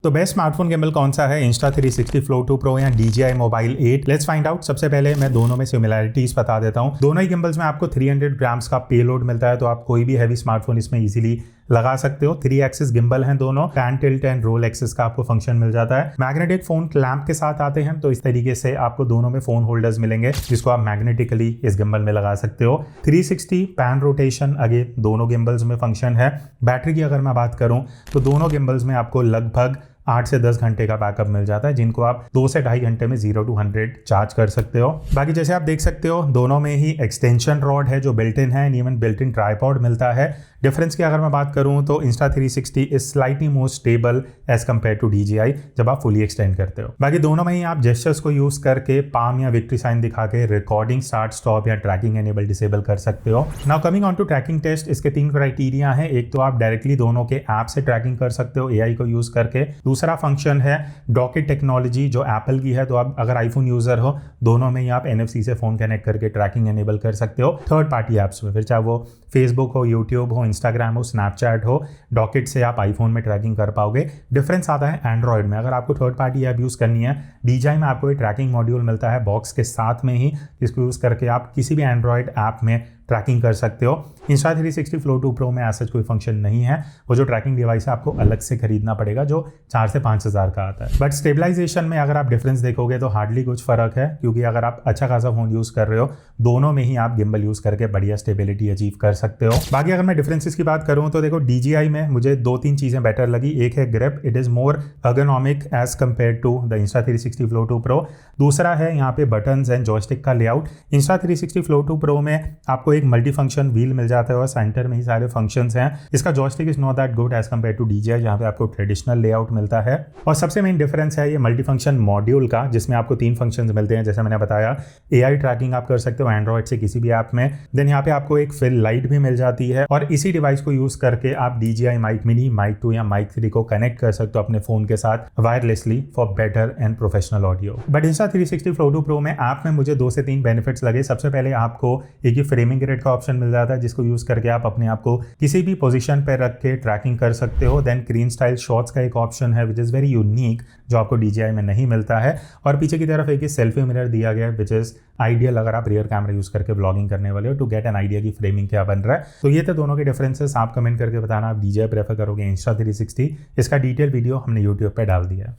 तो best smartphone gimbal कौन सा है, Insta360 Flow 2 Pro या DJI Mobile 8? Let's find out. सबसे पहले मैं दोनों में सिमिलैरिटीज बता देता हूं। दोनों ही गिम्बल्स में आपको 300 ग्राम्स का पेलोड मिलता है, तो आप कोई भी हैवी स्मार्टफोन इसमें इजीली लगा सकते हो। 3 एक्सिस गिम्बल हैं दोनों। Pan tilt and roll axis का आपको फंक्शन मिल जाता है। मैग्नेटिक फोन क्लैंप के साथ आते हैं, तो इस तरीके से आपको दोनों में फोन होल्डर्स मिलेंगे जिसको आप मैग्नेटिकली इस गिम्बल में लगा सकते हो। 360 पैन रोटेशन अगेन दोनों गिम्बल्स में फंक्शन है। बैटरी की अगर मैं बात करूं तो दोनों गिम्बल्स में आपको लगभग 8 से 10 घंटे का बैकअप मिल जाता है, जिनको आप 2 से ढाई घंटे में 0 to 100 चार्ज कर सकते हो। बाकी जैसे आप देख सकते हो दोनों में ही एक्सटेंशन रॉड है जो बिल्ट इन है, इवन बिल्ट इन ट्राइपॉड मिलता है। डिफरेंस की अगर मैं बात करूं तो Insta360 is slightly more stable as compare to DJI जब आप फुली एक्सटेंड करते हो। बाकी दोनों में ही आप जेस्चर्स को यूज करके पाम या विक्ट्री साइन दिखा के रिकॉर्डिंग स्टार्ट स्टॉप या ट्रैकिंग एनेबल डिसेबल कर सकते हो। Now coming on to tracking test, इसके 3 क्राइटेरिया है। एक तो आप डायरेक्टली दोनों के ऐप से ट्रैकिंग कर सकते हो AI को यूज करके। दूसरा फंक्शन है डॉकेट टेक्नोलॉजी जो एप्पल की है, तो आप अगर आईफोन यूजर हो दोनों में ही आप NFC से फोन कनेक्ट करके ट्रैकिंग एनेबल कर सकते हो थर्ड पार्टी ऐप्स में, फिर चाहे वो फेसबुक हो, यूट्यूब हो, इंस्टाग्राम हो, स्नैपचैट हो। डॉकेट से आप आईफोन में ट्रैकिंग कर पाओगे। डिफरेंस आता है एंड्रॉयड में। अगर आपको थर्ड पार्टी ऐप यूज़ करनी है, DJI में आपको एक ट्रैकिंग मॉड्यूल मिलता है बॉक्स के साथ में ही, जिसको यूज़ करके आप किसी भी एंड्रॉयड ऐप में ट्रैकिंग कर सकते हो। Insta360 Flow 2 Pro में ऐसा कोई फंक्शन नहीं है। वो जो ट्रैकिंग डिवाइस है आपको अलग से खरीदना पड़ेगा जो 4 से 5 हज़ार का आता है। बट स्टेबलाइजेशन में अगर आप डिफरेंस देखोगे तो हार्डली कुछ फर्क है, क्योंकि अगर आप अच्छा खासा फोन यूज़ कर रहे हो दोनों में ही आप गिम्बल यूज़ करके बढ़िया स्टेबिलिटी अचीव कर सकते हो। बाकी अगर मैं डिफरेंसेस की बात करूँ तो देखो DJI में मुझे 2-3 चीज़ें बेटर लगी। एक है grip, it is more ergonomic as compare to the Insta360 Flow 2 Pro। दूसरा है यहाँ पे बटन्स एंड जॉयस्टिक का लेआउट। Insta360 Flow 2 Pro में आपको एक मल्टी फंक्शन व्हील मिल जाता है और सेंटर में ही सारे फंक्शंस हैं। इसका joystick is not that good as compare to DJI जहाँ पे आपको ट्रेडिशनल लेआउट मिलता है। और सबसे मेन डिफरेंस है ये मल्टी फंक्शन मॉड्यूल का, जिसमें आपको 3 फंक्शंस मिलते हैं। जैसे मैंने बताया AI ट्रैकिंग आप कर सकते हो एंड्रॉइड से किसी भी ऐप में। देन यहाँ पे आपको एक फिल लाइट भी मिल जाती है और इसी डिवाइस को यूज करके आप DJI माइक मिनी, माइक 2 या माइक 3 को कनेक्ट कर सकते हो अपने फोन के साथ wirelessly for better and professional audio. But Insta360 Flow 2 Pro में ऐप में मुझे 2 से 3 बेनिफिट्स लगे। सबसे पहले आपको एक ही फ्रेमिंग रेट का ऑप्शन मिल जाता है, जिसको यूज करके आप अपने आप को किसी भी पोजीशन पर रख के ट्रैकिंग कर सकते हो। देन स्क्रीन स्टाइल शॉट्स का एक ऑप्शन है विच इज़ वेरी यूनिक, जो आपको DJI में नहीं मिलता है। और पीछे की तरफ एक सेल्फी मिरर दिया गया है विच इज़ आइडियल अगर आप रियर कैमरा यूज करके ब्लॉगिंग करने वाले हो टू गेट एन आइडिया की फ्रेमिंग क्या बन रहा है। तो ये थे दोनों के डिफरेंसेस। आप कमेंट करके बताना आप DJI प्रेफर करोगे Insta360। इसका डिटेल वीडियो हमने यूट्यूब पर डाल दिया है।